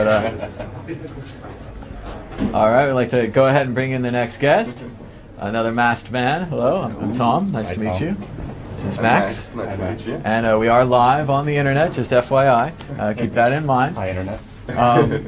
But all right, we'd like to go ahead and bring in the next guest, another masked man. Hello, I'm Tom. Nice to meet you. This is Max. Nice to meet you. And we are live on the internet, just FYI. Keep that in mind. Hi, Internet.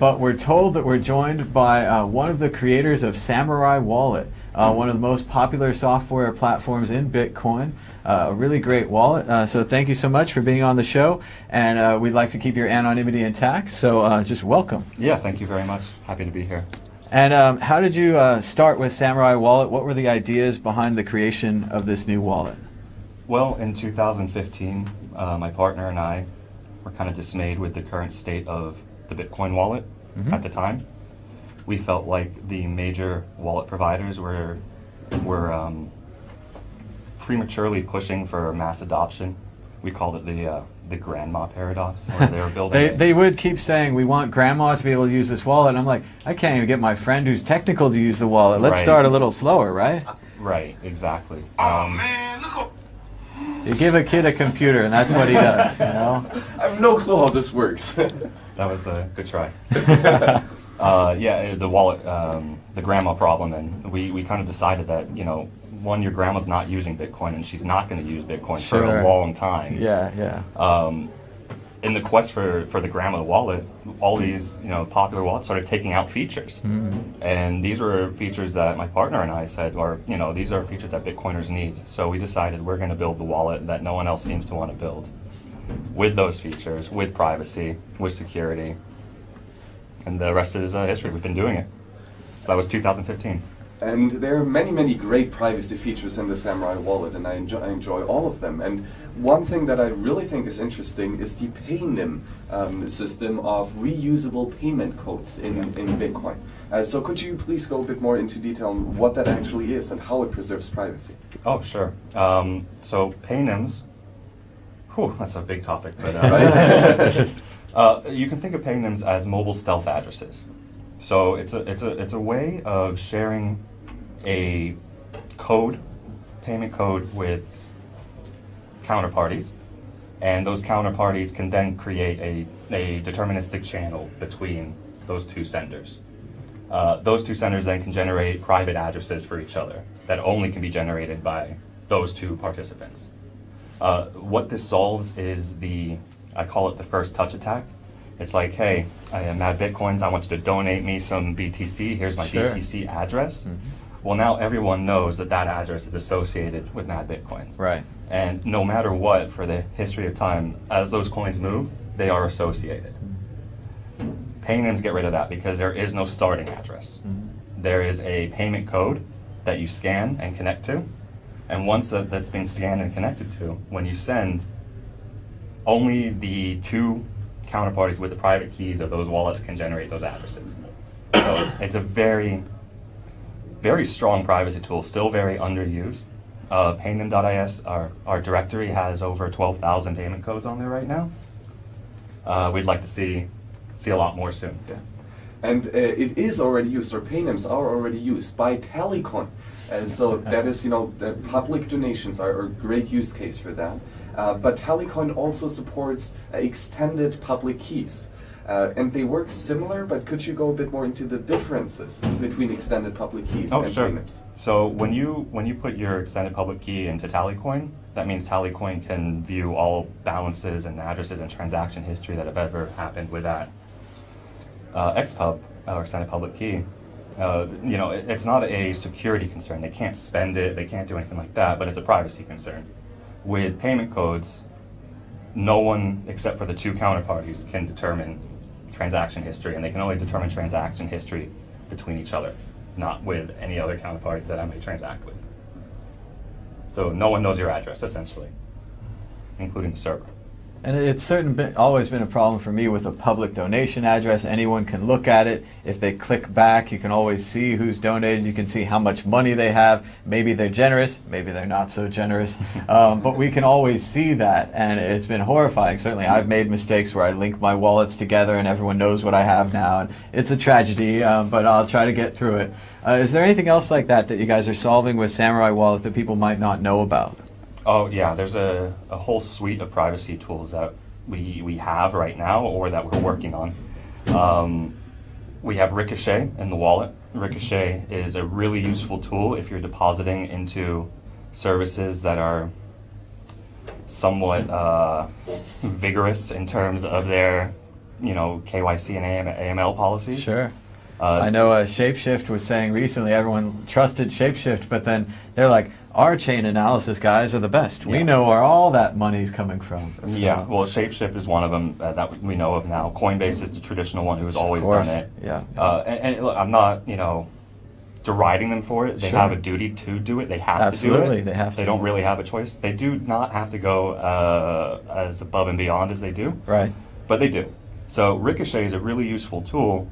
But we're told that we're joined by one of the creators of Samourai Wallet, one of the most popular software platforms in Bitcoin. A really great wallet. So thank you so much for being on the show. And we'd like to keep your anonymity intact. So just welcome. Yeah, thank you very much. Happy to be here. And how did you start with Samourai Wallet? What were the ideas behind the creation of this new wallet? Well, in 2015, my partner and I were kind of dismayed with the current state of the Bitcoin wallet at the time. We felt like the major wallet providers were prematurely pushing for mass adoption. We called it the grandma paradox, where they were building. They would keep saying, we want grandma to be able to use this wallet. And I'm like, I can't even get my friend who's technical to use the wallet. Let's start a little slower, right? Right, exactly. Oh man, look. You give a kid a computer, and that's what he does. You know. I have no clue how this works. That was a good try. Yeah, the wallet, the grandma problem, and we kind of decided that, one, your grandma's not using Bitcoin, and she's not going to use Bitcoin for a long time. Yeah. In the quest for the grandma wallet, all these popular wallets started taking out features, and these were features that my partner and I said, these are features that Bitcoiners need. So we decided we're going to build the wallet that no one else seems to want to build, with those features, with privacy, with security, and the rest is history. We've been doing it. So that was 2015. And there are many, many great privacy features in the Samourai wallet, and I enjoy all of them. And one thing that I really think is interesting is the PayNim system of reusable payment codes in Bitcoin. So could you please go a bit more into detail on what that actually is and how it preserves privacy? Oh, sure. So PayNims, that's a big topic, but you can think of PayNims as mobile stealth addresses. So it's a way of sharing a payment code with counterparties, and those counterparties can then create a deterministic channel between those two senders. Those two senders then can generate private addresses for each other that only can be generated by those two participants. What this solves is I call it the first touch attack. It's like, hey, I am Mad Bitcoins, I want you to donate me some BTC, here's my BTC address. Well, now everyone knows that address is associated with Mad Bitcoins. Right. And no matter what, for the history of time, as those coins move, they are associated. PayNims get rid of that because there is no starting address. There is a payment code that you scan and connect to, and once that's been scanned and connected to, when you send, only the two counterparties with the private keys of those wallets can generate those addresses. So it's a very, very strong privacy tool, still very underused. Paynim.is, our directory, has over 12,000 payment codes on there right now. We'd like to see a lot more soon. Yeah. And it is already used, or PayNims are already used by Tallycoin. So that is, the public donations are a great use case for that. But Tallycoin also supports extended public keys. And they work similar, but could you go a bit more into the differences between extended public keys and PayNims? So when you put your extended public key into Tallycoin, that means Tallycoin can view all balances and addresses and transaction history that have ever happened with that. XPub, or extended public key, it's not a security concern. They can't spend it, they can't do anything like that, but it's a privacy concern. With payment codes, no one except for the two counterparties can determine transaction history, and they can only determine transaction history between each other, not with any other counterparties that I may transact with. So no one knows your address, essentially, including the server. And it's always been a problem for me with a public donation address. Anyone can look at it. If they click back, you can always see who's donated. You can see how much money they have. Maybe they're generous, maybe they're not so generous. But we can always see that, and it's been horrifying. Certainly, I've made mistakes where I link my wallets together and everyone knows what I have now. And it's a tragedy, but I'll try to get through it. Is there anything else like that you guys are solving with Samourai Wallet that people might not know about? Oh yeah, there's a whole suite of privacy tools that we have right now, or that we're working on. We have Ricochet in the wallet. Ricochet is a really useful tool if you're depositing into services that are somewhat vigorous in terms of their, KYC and AML policies. Sure. I know Shapeshift was saying recently everyone trusted Shapeshift, but then they're like, our chain analysis guys are the best. We know where all that money's coming from. So. Yeah, well, Shapeshift is one of them that we know of now. Coinbase is the traditional one who has always done it. Yeah. And look, I'm not, deriding them for it. They have a duty to do it. They have to do it. Absolutely, they have to. They don't really have a choice. They do not have to go as above and beyond as they do. Right. But they do. So Ricochet is a really useful tool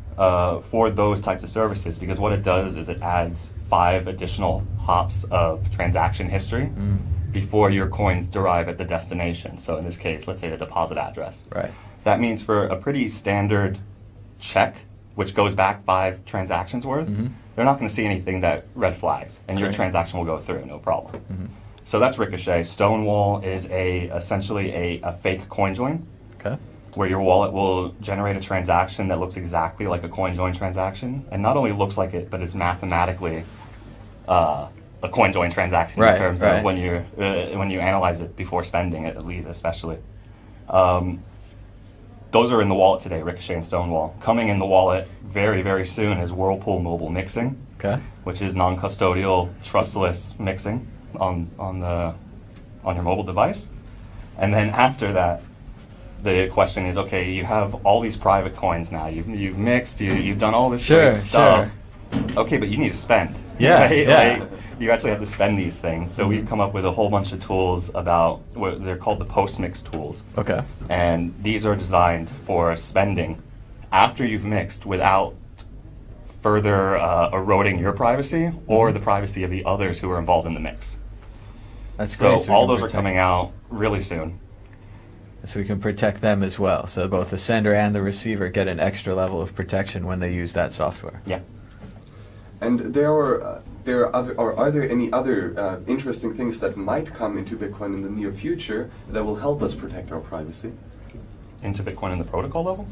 for those types of services because what it does is it adds 5 additional hops of transaction history before your coins derive at the destination. So in this case, let's say the deposit address. Right. That means for a pretty standard check, which goes back 5 transactions worth, they're not going to see anything that red flags, and your transaction will go through, no problem. So that's Ricochet. Stonewall is essentially a fake coin join. Okay. Where your wallet will generate a transaction that looks exactly like a coin join transaction, and not only looks like it, but is mathematically a coin join transaction in terms of when you analyze it before spending it, at least especially. Those are in the wallet today, Ricochet and Stonewall. Coming in the wallet very, very soon is Whirlpool Mobile Mixing, which is non-custodial, trustless mixing on your mobile device. And then after that, the question is, okay, you have all these private coins now. You've mixed, you've done all this great stuff. Okay, but you need to spend. Right? Like, you actually have to spend these things. So we've come up with a whole bunch of tools about what they're called the post-mix tools. Okay. And these are designed for spending after you've mixed without further eroding your privacy or the privacy of the others who are involved in the mix. That's great. So all those are coming out really soon. So we can protect them as well. So both the sender and the receiver get an extra level of protection when they use that software. Yeah. And are there any other interesting things that might come into Bitcoin in the near future that will help us protect our privacy? Into Bitcoin in the protocol level?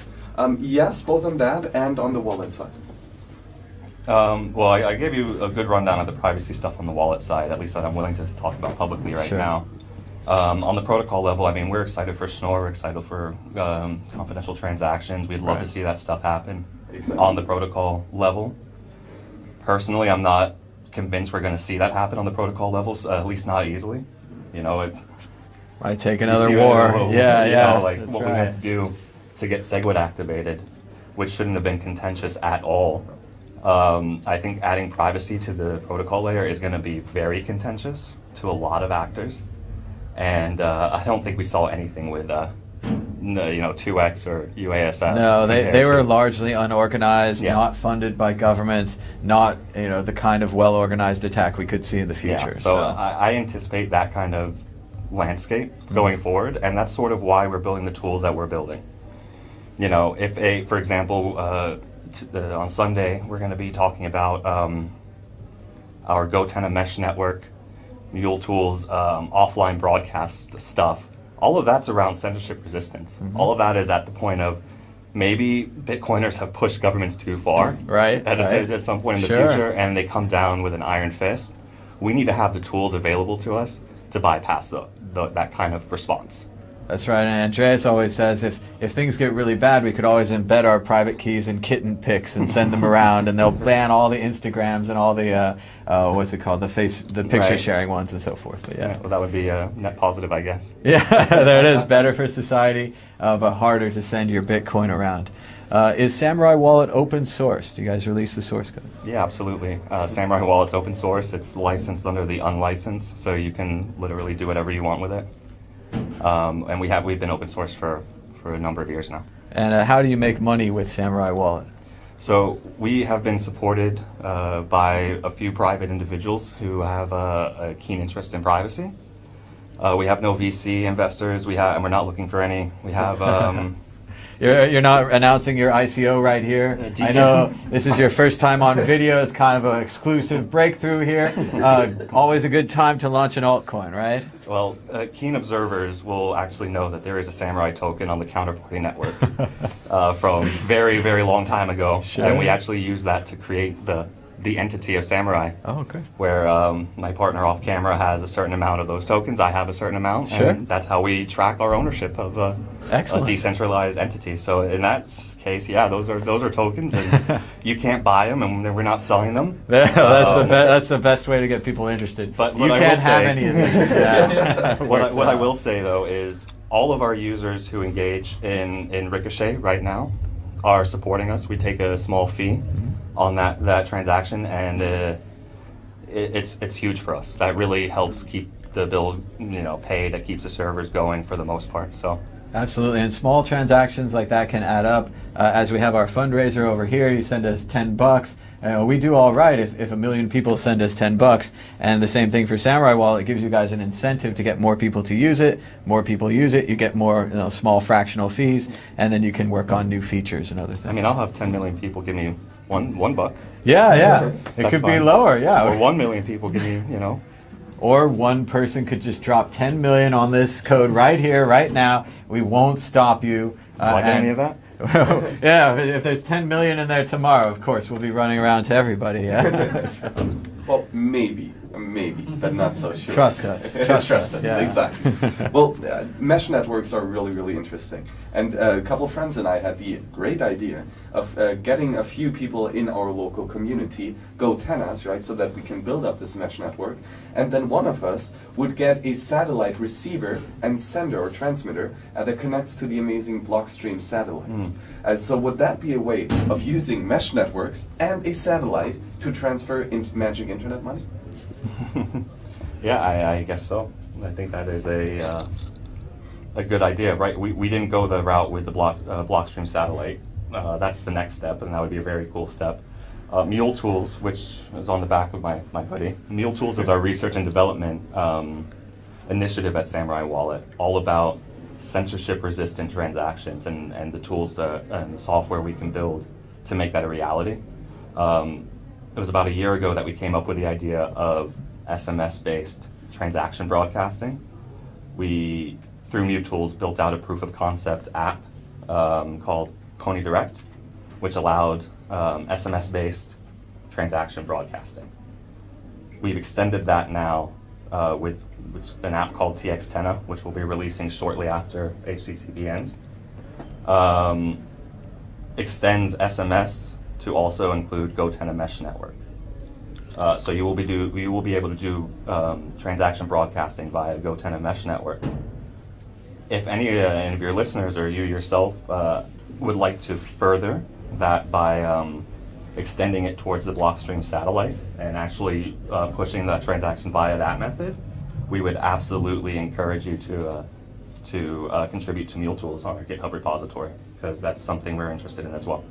Yes, both on that and on the wallet side. Well, I gave you a good rundown of the privacy stuff on the wallet side, at least that I'm willing to talk about publicly right now. On the protocol level, I mean, we're excited for Schnorr, we're excited for confidential transactions. We'd love to see that stuff happen on the protocol level. Personally, I'm not convinced we're going to see that happen on the protocol levels, at least not easily. It might take another war. What we had to do to get SegWit activated, which shouldn't have been contentious at all. I think adding privacy to the protocol layer is going to be very contentious to a lot of actors. And I don't think we saw anything with 2x or UASF. No, they were largely unorganized, not funded by governments, not the kind of well-organized attack we could see in the future. Yeah, so I anticipate that kind of landscape going forward, and that's sort of why we're building the tools that we're building. If for example, on Sunday we're going to be talking about our GoTenna mesh network, Mule Tools, offline broadcast stuff. All of that's around censorship resistance. All of that is at the point of maybe Bitcoiners have pushed governments too far at some point in the future, and they come down with an iron fist. We need to have the tools available to us to bypass that kind of response. That's right, and Andreas always says if things get really bad, we could always embed our private keys in kitten pics and send them around, and they'll ban all the Instagrams and all the what's it called, the picture sharing ones and so forth. But well, that would be net positive, I guess. Yeah, there it is. Better for society, but harder to send your Bitcoin around. Is Samourai Wallet open source? Do you guys release the source code? Yeah, absolutely. Samourai Wallet's open source. It's licensed under the unlicensed, so you can literally do whatever you want with it. And we've been open source for a number of years now. And how do you make money with Samourai Wallet? So we have been supported by a few private individuals who have a keen interest in privacy. We have no VC investors. And we're not looking for any. We have You're not announcing your ICO right here. I know this is your first time on video. It's kind of an exclusive breakthrough here. Always a good time to launch an altcoin, right? Well, keen observers will actually know that there is a Samourai token on the Counterparty network from very, very long time ago. Sure. And we actually use that to create the entity of Samourai. Oh, okay. Where my partner off camera has a certain amount of those tokens, I have a certain amount, Sure. and that's how we track our ownership of a decentralized entity. So in that case, yeah, those are tokens, and you can't buy them, and we're not selling them. That's the best way to get people interested. But you can't have any of these. Yeah. What I will say though is all of our users who engage in Ricochet right now are supporting us. We take a small fee on that transaction, and it's huge for us. That really helps keep the bills paid. That keeps the servers going for the most part. So absolutely, and small transactions like that can add up. As we have our fundraiser over here, you send us $10. We do all right if 1 million people send us $10. And the same thing for Samourai Wallet. It gives you guys an incentive to get more people to use it. More people use it, you get more small fractional fees, and then you can work on new features and other things. I mean, I'll have 10 million people give me $1. Yeah. It could be lower, yeah. Or 1 million people give me, Or one person could just drop 10 million on this code right here, right now. We won't stop you. Like any of that? Yeah, if there's 10 million in there tomorrow, of course, we'll be running around to everybody. Yeah. Well, maybe, but not so sure. Trust us. Trust us. Yeah. Exactly. Well, mesh networks are really, really interesting. And a couple of friends and I had the great idea of getting a few people in our local community go tennis, right, so that we can build up this mesh network. And then one of us would get a satellite receiver and sender or transmitter that connects to the amazing Blockstream satellites. So would that be a way of using mesh networks and a satellite to transfer magic internet money? Yeah, I guess so. I think that is a good idea, right? We didn't go the route with the Blockstream satellite. That's the next step, and that would be a very cool step. Mule Tools, which is on the back of my hoodie. Mule Tools is our research and development initiative at Samourai Wallet, all about censorship-resistant transactions and the tools and the software we can build to make that a reality. It was about a year ago that we came up with the idea of SMS-based transaction broadcasting. We, through Mule Tools, built out a proof of concept app called Pony Direct, which allowed SMS-based transaction broadcasting. We've extended that now with an app called TX10, which we'll be releasing shortly after HCCP ends. Extends SMS to also include GoTenna Mesh Network. So you will be able to do transaction broadcasting via GoTenna Mesh Network. If any of your listeners or you yourself would like to further that by extending it towards the Blockstream satellite and actually pushing that transaction via that method, we would absolutely encourage you to contribute to Mule Tools on our GitHub repository, because that's something we're interested in as well.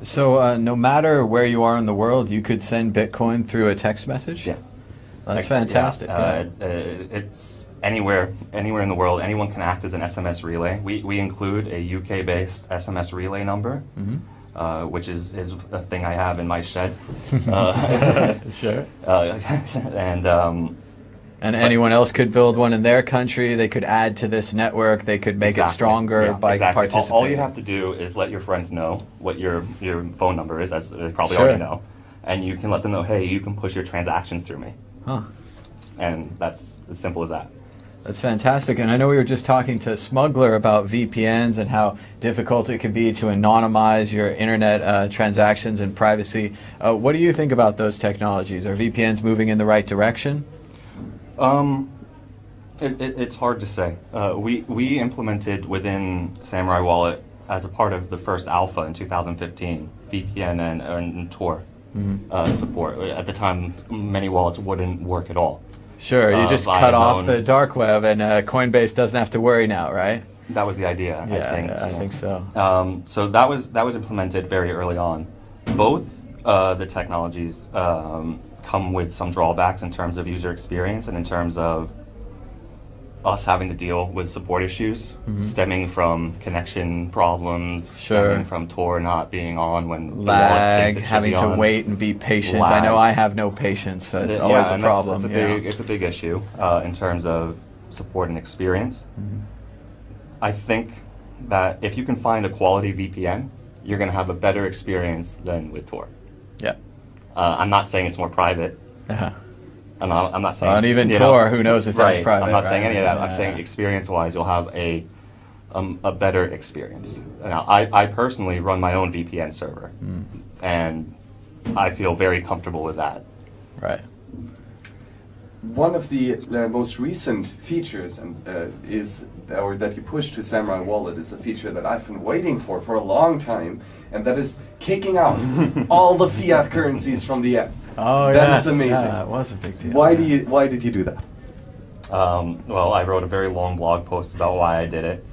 So no matter where you are in the world, you could send Bitcoin through a text message? Yeah. That's fantastic. It's anywhere in the world. Anyone can act as an SMS relay. We include a UK-based SMS relay number, which is a thing I have in my shed. Sure. And anyone else could build one in their country. They could add to this network. They could make it stronger by participating. All you have to do is let your friends know what your phone number is, as they probably already know, and you can let them know, hey, you can push your transactions through me. Huh. And that's as simple as that. That's fantastic. And I know we were just talking to Smuggler about VPNs and how difficult it can be to anonymize your internet transactions and privacy. What do you think about those technologies? Are VPNs moving in the right direction? It's hard to say. We implemented within Samourai Wallet, as a part of the first alpha in 2015, VPN and Tor support. At the time, many wallets wouldn't work at all. Sure, you just cut off the dark web, and Coinbase doesn't have to worry now, right? That was the idea, I think. Yeah, I think so. So that was implemented very early on. Both the technologies come with some drawbacks in terms of user experience and in terms of us having to deal with support issues stemming from connection problems, Sure. stemming from Tor not being on when the wallet Lag, thinks it should having be to on. wait and be patient. I Lag. know I have no patience, so it's Yeah, always a and problem. It's a big issue in terms of support and experience. I think that if you can find a quality VPN, you're going to have a better experience than with Tor. Yeah. I'm not saying it's more private. Uh-huh. I'm not saying. And even you Tor, know, who knows if right, that's private. I'm not right? saying any of that. Yeah. I'm saying experience-wise, you'll have a better experience. Now, I personally run my own VPN server, and I feel very comfortable with that. Right. One of the most recent features that you push to Samourai Wallet is a feature that I've been waiting for a long time, and that is kicking out all the fiat currencies from the app. Oh, That yes. is amazing. Yeah, that was a big deal. Why yeah. did you do that? Well, I wrote a very long blog post about why I did it.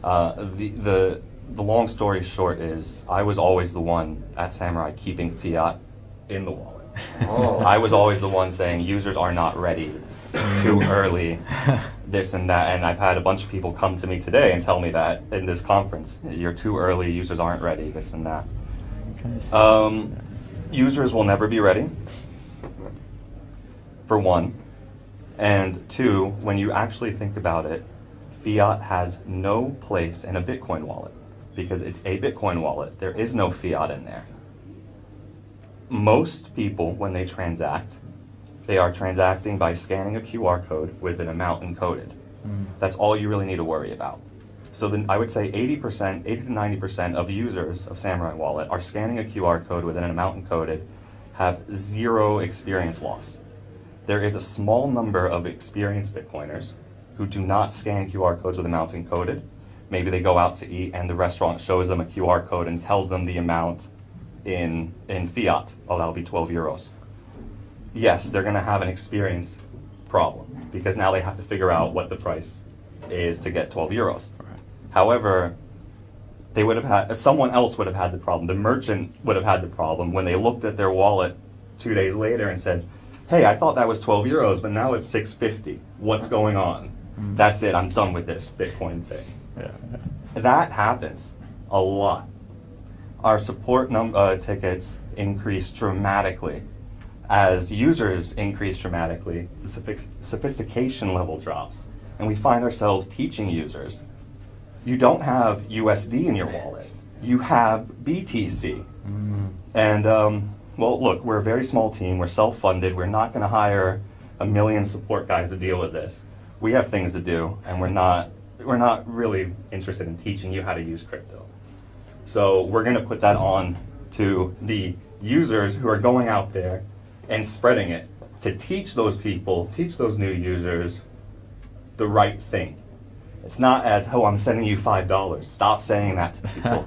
The long story short is I was always the one at Samourai keeping fiat in the wallet. Oh. I was always the one saying users are not ready, it's too early, this and that. And I've had a bunch of people come to me today and tell me that in this conference, you're too early, users aren't ready, this and that. Okay. Users will never be ready, for one. And two, when you actually think about it, fiat has no place in a Bitcoin wallet because it's a Bitcoin wallet. There is no fiat in there. Most people, when they transact, they are transacting by scanning a QR code with an amount encoded. That's all you really need to worry about. So then I would say 80 to 90% of users of Samourai Wallet are scanning a QR code with an amount encoded, have zero experience loss. There is a small number of experienced Bitcoiners who do not scan QR codes with amounts encoded. Maybe they go out to eat and the restaurant shows them a QR code and tells them the amount in fiat. Oh, that'll be 12 euros. Yes, they're going to have an experience problem because now they have to figure out what the price is to get 12 euros. However, they would have had, someone else would have had the problem. The merchant would have had the problem when they looked at their wallet 2 days later and said, hey, I thought that was 12 euros, but now it's 6.50. What's going on? That's it, I'm done with this Bitcoin thing. Yeah. That happens a lot. Our support tickets increase dramatically. As users increase dramatically, the sophistication level drops. And we find ourselves teaching users, you don't have USD in your wallet, you have BTC. And well, look, we're a very small team, we're self-funded, we're not gonna hire a million support guys to deal with this. We have things to do, and we're not really interested in teaching you how to use crypto. So we're gonna put that on to the users who are going out there and spreading it to teach those people, teach those new users the right thing. It's not as, oh, I'm sending you $5. Stop saying that to people.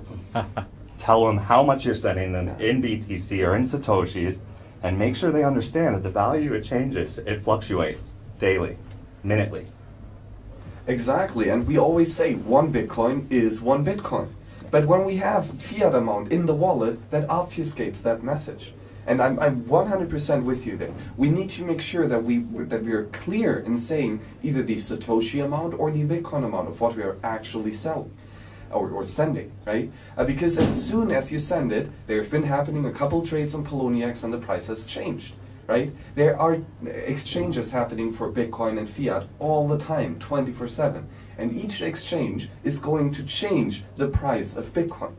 Tell them how much you're sending them in BTC or in Satoshis, and make sure they understand that the value, it changes, it fluctuates daily, minutely. Exactly, and we always say 1 Bitcoin is 1 Bitcoin. But when we have fiat amount in the wallet, that obfuscates that message. And I'm 100% with you there. We need to make sure that we are clear in saying either the Satoshi amount or the Bitcoin amount of what we are actually selling or sending, right? Because as soon as you send it, there have been happening a couple trades on Poloniex and the price has changed, right? There are exchanges happening for Bitcoin and fiat all the time, 24/7. And each exchange is going to change the price of Bitcoin.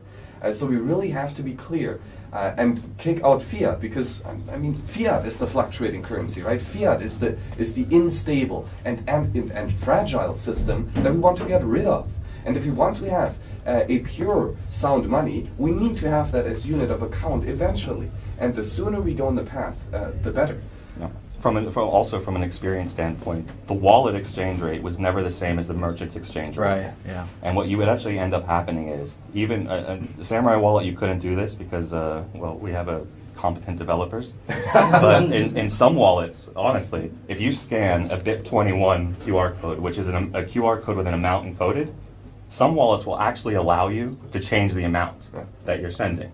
So we really have to be clear and kick out fiat because, I mean, fiat is the fluctuating currency, right? Fiat is the unstable and fragile system that we want to get rid of. And if we want to have a pure, sound money, we need to have that as unit of account eventually. And the sooner we go on the path, the better. Yeah. Also from an experience standpoint, the wallet exchange rate was never the same as the merchant's exchange rate. Right, yeah. And what you would actually end up happening is, even the Samourai wallet, you couldn't do this because, well, we have competent developers. But in some wallets, honestly, if you scan a BIP21 QR code, which is a QR code with an amount encoded, some wallets will actually allow you to change the amount that you're sending,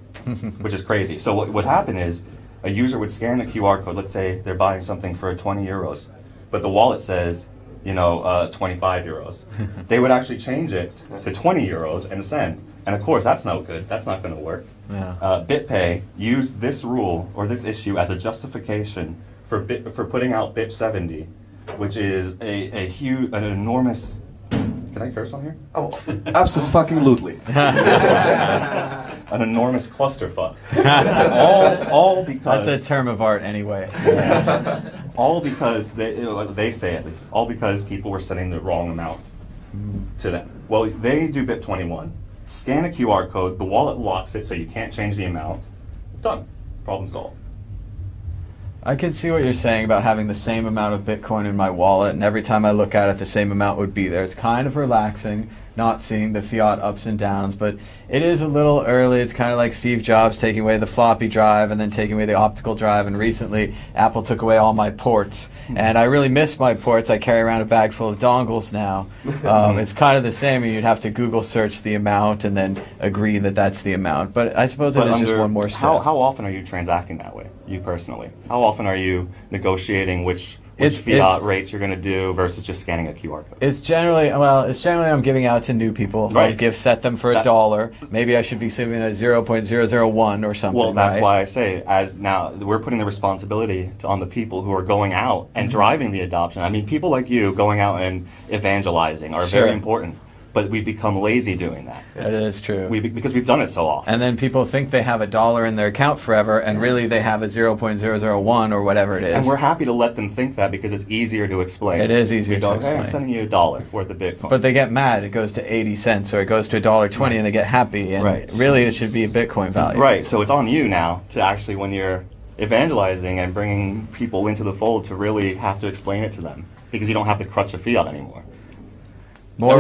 which is crazy. So what would happen is, a user would scan the QR code, let's say they're buying something for 20 euros, but the wallet says 25 euros. They would actually change it to 20 euros and send. And of course, that's no good. That's not going to work. Yeah. BitPay used this rule or this issue as a justification for putting out BIP70, which is an enormous. Can I curse on here? Oh, absolutely. An enormous clusterfuck. all because That's a term of art anyway. all because they say at least all because people were sending the wrong amount to them. Well, they do BIP21. Scan a QR code. The wallet locks it, so you can't change the amount. Done. Problem solved. I can see what you're saying about having the same amount of Bitcoin in my wallet, and every time I look at it, the same amount would be there. It's kind of relaxing, not seeing the fiat ups and downs, but it is a little early. It's kind of like Steve Jobs taking away the floppy drive and then taking away the optical drive, and recently Apple took away all my ports. And I really miss my ports. I carry around a bag full of dongles now. It's kind of the same. You'd have to Google search the amount and then agree that that's the amount. But I suppose it is just one more step. How often are you transacting that way, you personally? How often are you negotiating which fiat rates you're going to do versus just scanning a QR code? It's generally I'm giving out to new people. Right. I gift set them for $1. Maybe I should be saving at 0.001 or something. Well, that's right? why I say, as now we're putting the responsibility on the people who are going out and driving the adoption. I mean, people like you going out and evangelizing are very important. But we've become lazy doing that. That is true. Because we've done it so often. And then people think they have $1 in their account forever, and really they have a 0.001 or whatever it is. And we're happy to let them think that because it's easier to explain. It is easier to explain. Hey, I'm sending you $1 worth of Bitcoin. But they get mad. It goes to 80 cents or it goes to $1.20 and they get happy. And really it should be a Bitcoin value. Right. So it's on you now to actually, when you're evangelizing and bringing people into the fold, to really have to explain it to them because you don't have the crutch of fiat anymore. More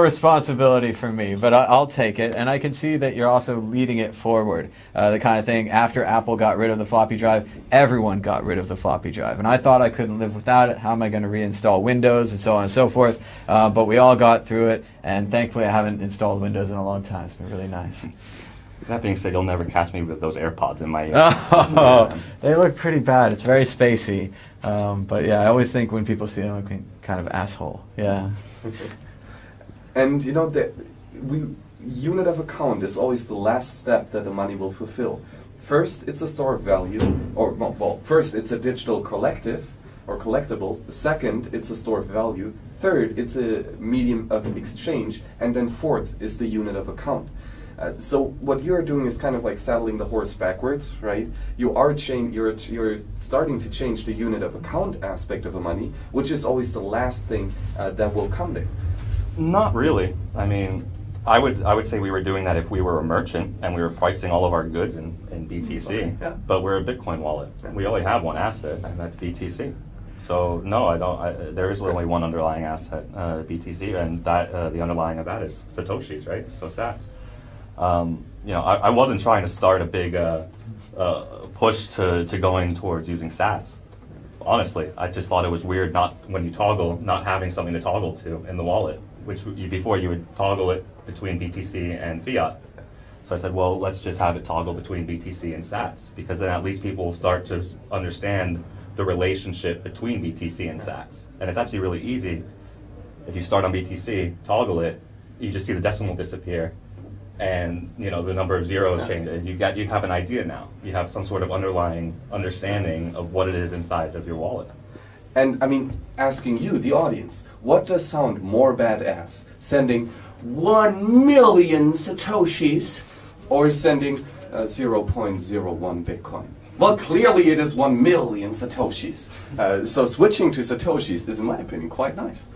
responsibility for me, but I'll take it. And I can see that you're also leading it forward. The kind of thing, after Apple got rid of the floppy drive, everyone got rid of the floppy drive. And I thought I couldn't live without it. How am I going to reinstall Windows and so on and so forth? But we all got through it. And thankfully, I haven't installed Windows in a long time. It's been really nice. That being said, you'll never catch me with those AirPods in my ear. Oh, they look pretty bad. It's very spacey. But yeah, I always think when people see them, I'm kind of asshole. Yeah. And the unit of account is always the last step that the money will fulfill. First, it's a store of value, first it's a digital collective or collectible. Second, it's a store of value. Third, it's a medium of exchange, and then fourth is the unit of account. So what you're doing is kind of like saddling the horse backwards, right? You're starting to change the unit of account aspect of the money, which is always the last thing that will come there. Not really. I mean, I would say we were doing that if we were a merchant and we were pricing all of our goods in BTC. Okay, yeah. But we're a Bitcoin wallet. Yeah. We only have one asset, and that's BTC. So no, I don't. There is only one underlying asset, BTC, and that the underlying of that is Satoshis, right? So Sats. I wasn't trying to start a big push to going towards using Sats. Honestly, I just thought it was weird when you toggle, not having something to toggle to in the wallet, which before you would toggle it between BTC and fiat. So I said, well, let's just have it toggle between BTC and Sats, because then at least people will start to understand the relationship between BTC and Sats. And it's actually really easy. If you start on BTC, toggle it, you just see the decimal disappear, and the number of zeros change, and you have an idea now. You have some sort of underlying understanding of what it is inside of your wallet. And I mean, asking you, the audience, what does sound more badass? Sending 1 million Satoshis or sending 0.01 Bitcoin? Well, clearly it is 1 million Satoshis. So switching to Satoshis is, in my opinion, quite nice.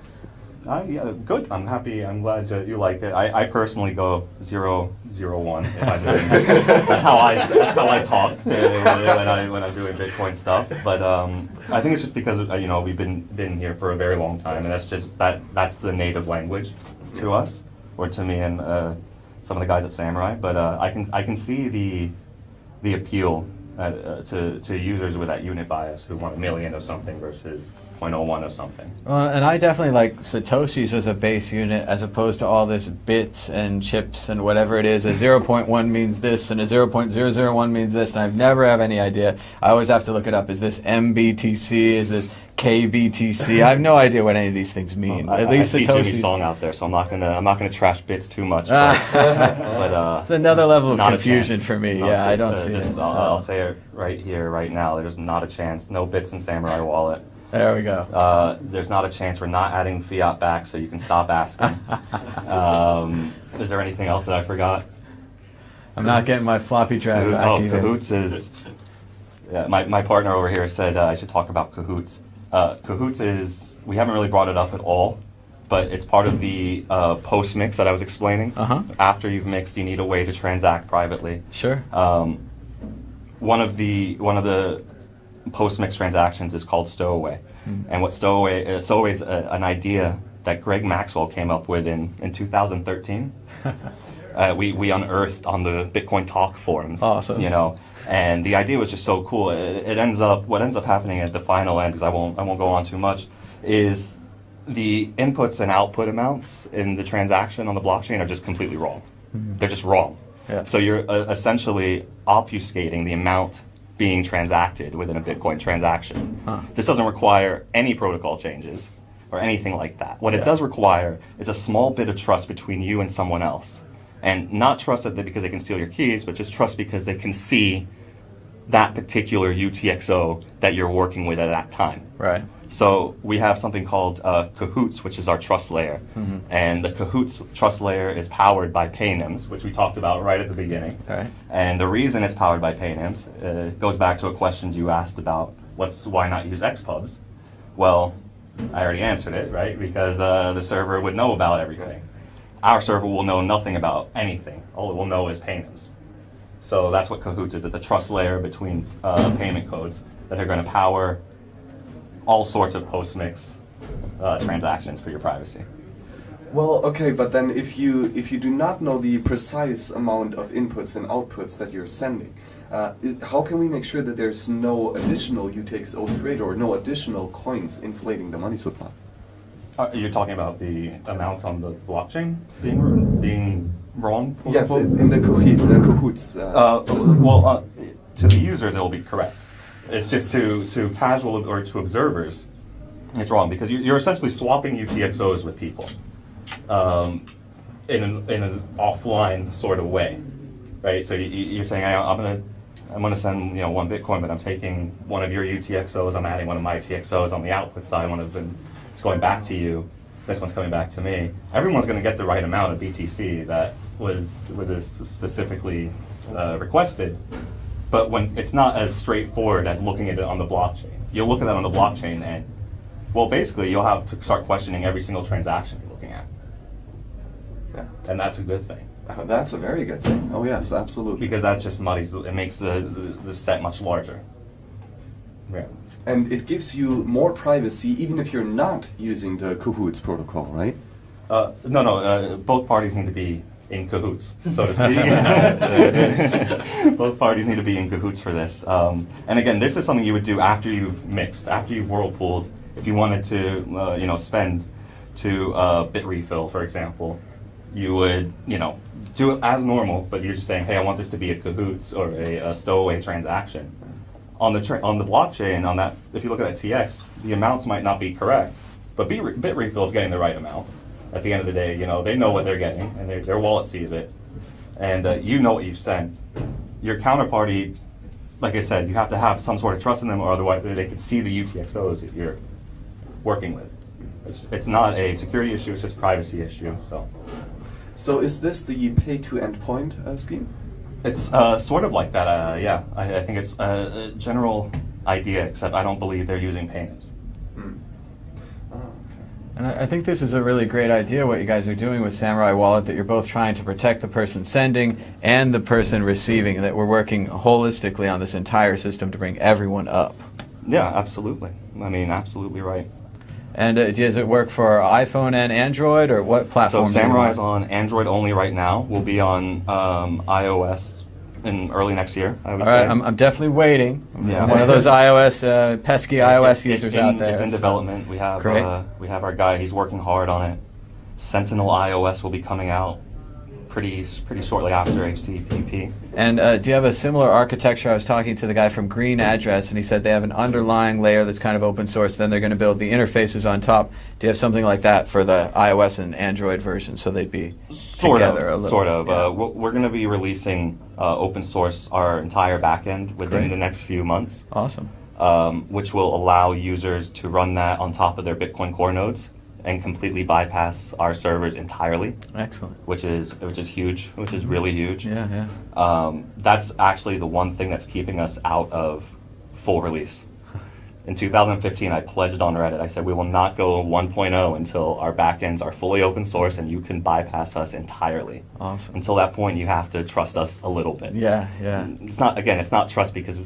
Yeah, good. I'm happy. I'm glad you like it. I personally go 001 if I'm doing that's how I talk when I'm doing Bitcoin stuff. But I think it's just because we've been here for a very long time, and that's the native language to us, or to me and some of the guys at Samourai. But I can see the appeal to users with that unit bias who want 1 million of something versus 0.01 of something. And I definitely like Satoshis as a base unit as opposed to all this bits and chips and whatever it is. A 0.1 means this and a 0.001 means this, and I've never have any idea. I always have to look it up. Is this MBTC? Is this KBTC. I have no idea what any of these things mean. At least I see Jimmy's Satoshi's song out there, so I'm not gonna trash bits too much. But it's another level of not a confusion chance. for me. No, Yeah, I just, don't see it. I'll say it right here, right now. There's not a chance. No bits in Samourai wallet. There we go. There's not a chance. We're not adding fiat back, so you can stop asking. Is there anything else that I forgot? I'm not getting my floppy drive back either. Cahoots is. Yeah, my partner over here said I should talk about Cahoots. Cahoots is, we haven't really brought it up at all, but it's part of the post mix that I was explaining. After you've mixed, you need a way to transact privately. Sure. One of the post mix transactions is called stowaway, and what stowaway is an idea that Greg Maxwell came up with in 2013. We unearthed on the Bitcoin Talk forums. Awesome. You know, and the idea was just so cool. What ends up happening at the final end, because I won't go on too much, is the inputs and output amounts in the transaction on the blockchain are just completely wrong. They're just wrong. Yeah. So you're essentially obfuscating the amount being transacted within a Bitcoin transaction. This doesn't require any protocol changes or anything like that. What it does require is a small bit of trust between you and someone else. And not trust that because they can steal your keys, but just trust because they can see that particular UTXO that you're working with at that time. Right. So we have something called Cahoots, which is our trust layer. And the Cahoots trust layer is powered by paynims, which we talked about right at the beginning. Right. And the reason it's powered by paynims goes back to a question you asked about why not use XPubs? Well, I already answered it, right? Because the server would know about everything. Our server will know nothing about anything. All it will know is payments. So that's what Cahoots is. It's a trust layer between payment codes that are going to power all sorts of post-mix transactions for your privacy. Well, okay, but then if you do not know the precise amount of inputs and outputs that you're sending, how can we make sure that there's no additional UTXOs created or no additional coins inflating the money supply? You're talking about the amounts on the blockchain being wrong? Yes, in the Cahoots system. Well, to the users, it will be correct. It's just to casual or to observers, it's wrong because you're essentially swapping UTXOs with people in an offline sort of way, right? So you're saying I'm gonna send 1 Bitcoin, but I'm taking one of your UTXOs, I'm adding one of my TXOs on the output side, one of them is going back to you, this one's coming back to me. Everyone's going to get the right amount of BTC that was specifically requested, but when it's not as straightforward as looking at it on the blockchain. You'll look at that on the blockchain and, well, basically you'll have to start questioning every single transaction you're looking at. Yeah. And that's a good thing. That's a very good thing. Oh yes, absolutely. Because that just muddies, it makes the set much larger. Yeah. And it gives you more privacy even if you're not using the Cahoots protocol, right? No, both parties need to be in cahoots, so to speak. Both parties need to be in cahoots for this. And again, this is something you would do after you've mixed, after you've whirlpooled. If you wanted to, spend to bit refill, for example, you would, do it as normal, but you're just saying, hey, I want this to be a cahoots or a stowaway transaction. On the blockchain, on that, if you look at that TX, the amounts might not be correct, but bit refill is getting the right amount. At the end of the day, they know what they're getting, and their wallet sees it, and you know what you've sent. Your counterparty, like I said, you have to have some sort of trust in them, or otherwise they can see the UTXOs that you're working with. It's not a security issue; it's just a privacy issue. So is this the pay-to-endpoint scheme? It's sort of like that, yeah. I think it's a general idea, except I don't believe they're using payments. Oh, okay. And I think this is a really great idea, what you guys are doing with Samourai Wallet, that you're both trying to protect the person sending and the person receiving, and that we're working holistically on this entire system to bring everyone up. Yeah, absolutely. I mean, absolutely right. And does it work for iPhone and Android, or what platforms? So Samurai is on Android only right now. We'll be on iOS in early next year, I would say. All right, I'm definitely waiting. Yeah. I'm one of those pesky iOS users out there. It's in development. We have our guy. He's working hard on it. Sentinel iOS will be coming out pretty shortly after HCPP. And do you have a similar architecture? I was talking to the guy from Green Address, and he said they have an underlying layer that's kind of open source. Then they're going to build the interfaces on top. Do you have something like that for the iOS and Android version, so they'd be together a little? Sort of. Yeah. We're going to be releasing open source our entire backend within Great. the next few months. Awesome. Which will allow users to run that on top of their Bitcoin Core nodes and completely bypass our servers entirely. Excellent. Which is huge, which is really huge. Yeah, yeah. That's actually the one thing that's keeping us out of full release. In 2015, I pledged on Reddit, I said we will not go 1.0 until our backends are fully open source and you can bypass us entirely. Awesome. Until that point, you have to trust us a little bit. Yeah, yeah. It's not trust because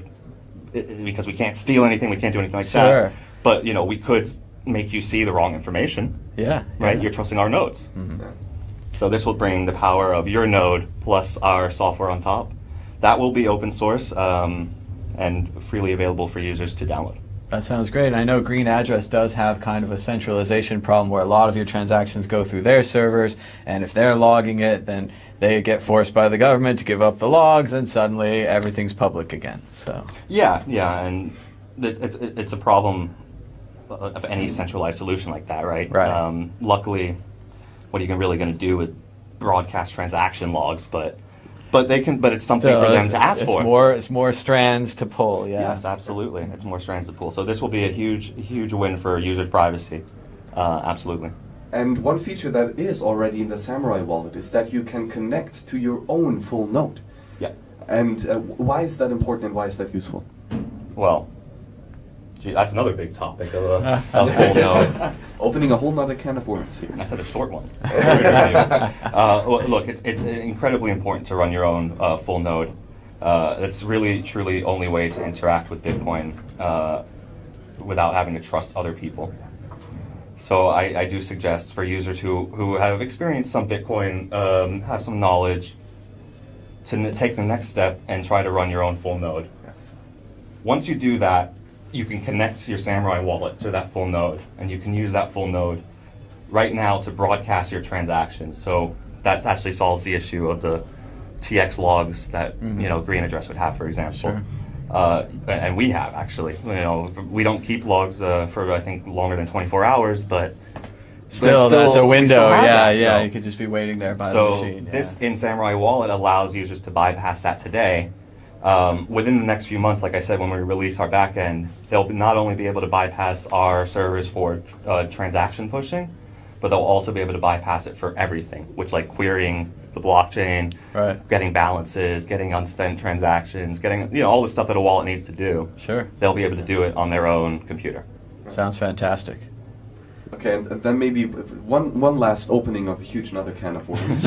we can't steal anything, we can't do anything like Sure. that. But, we could make you see the wrong information. Yeah. Right? Yeah. You're trusting our nodes. Mhm. Yeah. So this will bring the power of your node plus our software on top. That will be open source and freely available for users to download. That sounds great. I know Green Address does have kind of a centralization problem where a lot of your transactions go through their servers, and if they're logging it, then they get forced by the government to give up the logs, and suddenly everything's public again. So Yeah, and it's a problem of any centralized solution like that, right? Right. Luckily, what are you really going to do with broadcast transaction logs? But it's something still, for them to ask for. It's more strands to pull. Yeah. Yes, absolutely. It's more strands to pull. So this will be a huge win for users' privacy. Absolutely. And one feature that is already in the Samourai wallet is that you can connect to your own full node. Yeah. And why is that important and why is that useful? Well, that's another big topic of a full node. Opening a whole nother can of worms here. I said a short one. Look, it's incredibly important to run your own full node. That's really, truly only way to interact with Bitcoin without having to trust other people. So I do suggest for users who have experienced some Bitcoin, have some knowledge, to take the next step and try to run your own full node. Once you do that, you can connect your Samourai wallet to that full node, and you can use that full node right now to broadcast your transactions. So that actually solves the issue of the TX logs that Green Address would have, for example. Sure. And we have actually. We don't keep logs for I think longer than 24 hours, but Still, that's a window. That, Yeah. so. You could just be waiting there by the So machine. this in Samourai Wallet allows users to bypass that today. Within the next few months, like I said, when we release our backend, they'll not only be able to bypass our servers for transaction pushing, but they'll also be able to bypass it for everything, which like querying the blockchain, Right. getting balances, getting unspent transactions, getting all the stuff that a wallet needs to do. Sure. They'll be able to do it on their own computer. Sounds fantastic. Okay, and then maybe one last opening of a huge another can of worms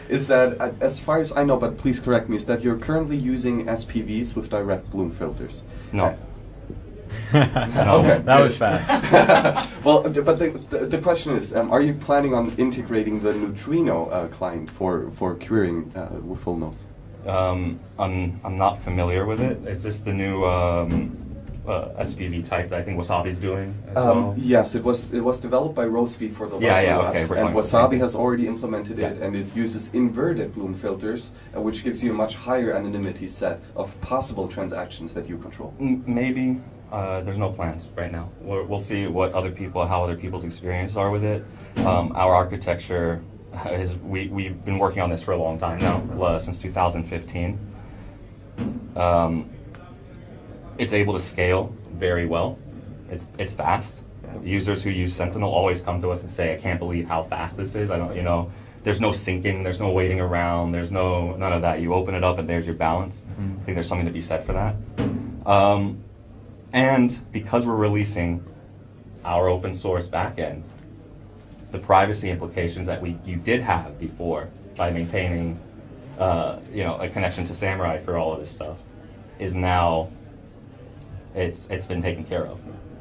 is that, as far as I know, but please correct me, is that you're currently using SPVs with direct bloom filters. No. Okay. That was fast. Well, but the question is, are you planning on integrating the Neutrino client for querying with full nodes? I'm not familiar with it. Is this the new SPV type that I think Wasabi's doing as well? Yes, it was developed by Rosebeef for the Yeah, Library yeah, Labs, okay, we're and talking about the Wasabi same has already implemented it, Yeah. and it uses inverted bloom filters, which gives you a much higher anonymity set of possible transactions that you control. Maybe. There's no plans right now. We'll see how other people's experiences are with it. Our architecture is, we've been working on this for a long time now, since 2015. It's able to scale very well. It's fast. Users who use Sentinel always come to us and say, "I can't believe how fast this is." There's no syncing, there's no waiting around, there's none of that. You open it up and there's your balance. I think there's something to be said for that. And because we're releasing our open source backend, the privacy implications that you did have before by maintaining a connection to Samourai for all of this stuff is now it's been taken care of.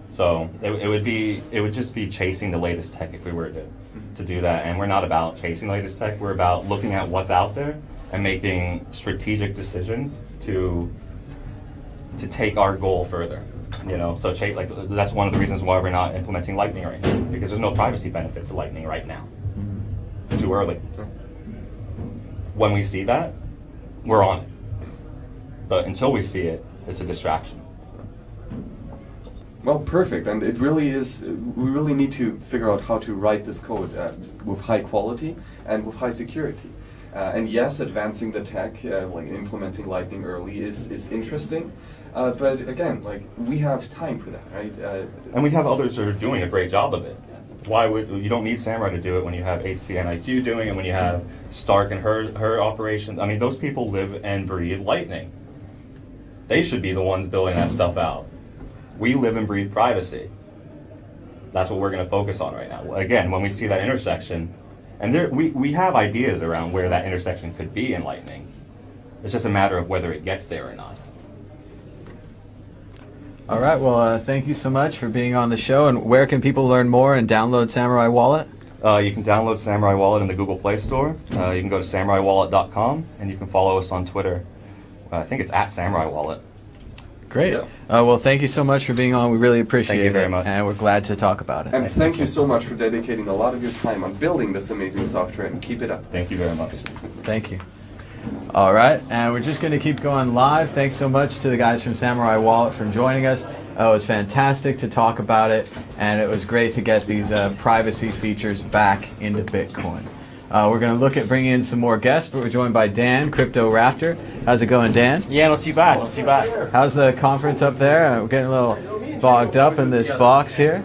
So it would just be chasing the latest tech if we were to do that. And we're not about chasing the latest tech. We're about looking at what's out there and making strategic decisions to take our goal further. So that's one of the reasons why we're not implementing Lightning right now, because there's no privacy benefit to Lightning right now. It's too early. when we see that, we're on it. But until we see it, it's a distraction. Well, perfect. And it really is, we really need to figure out how to write this code with high quality and with high security. And yes, advancing the tech, like implementing Lightning early is interesting. But again, like, we have time for that, right? And we have others that are doing a great job of it. Why would you don't need Samourai to do it when you have HCNIQ doing it, when you have Stark and her operations? I mean, those people live and breathe Lightning. They should be the ones building that stuff out. We live and breathe privacy. That's what we're going to focus on right now. Again, when we see that intersection, and we have ideas around where that intersection could be in Lightning. It's just a matter of whether it gets there or not. All right, well, thank you so much for being on the show. And where can people learn more and download Samourai Wallet? You can download Samourai Wallet in the Google Play Store. You can go to samuraiwallet.com, and you can follow us on Twitter. I think it's @SamuraiWallet. Great. Yeah. Well, thank you so much for being on. We really appreciate it. Thank you very much. And we're glad to talk about it. And thank you so much for dedicating a lot of your time on building this amazing software, and keep it up. Thank you very much. Thank you. All right, and we're just going to keep going live. Thanks so much to the guys from Samourai Wallet for joining us. It was fantastic to talk about it, and it was great to get these privacy features back into Bitcoin. We're going to look at bringing in some more guests, but we're joined by Dan, Crypto Raptor. How's it going, Dan? Yeah, not too bad, not too bad. How's the conference up there? We're getting a little bogged up in this box here.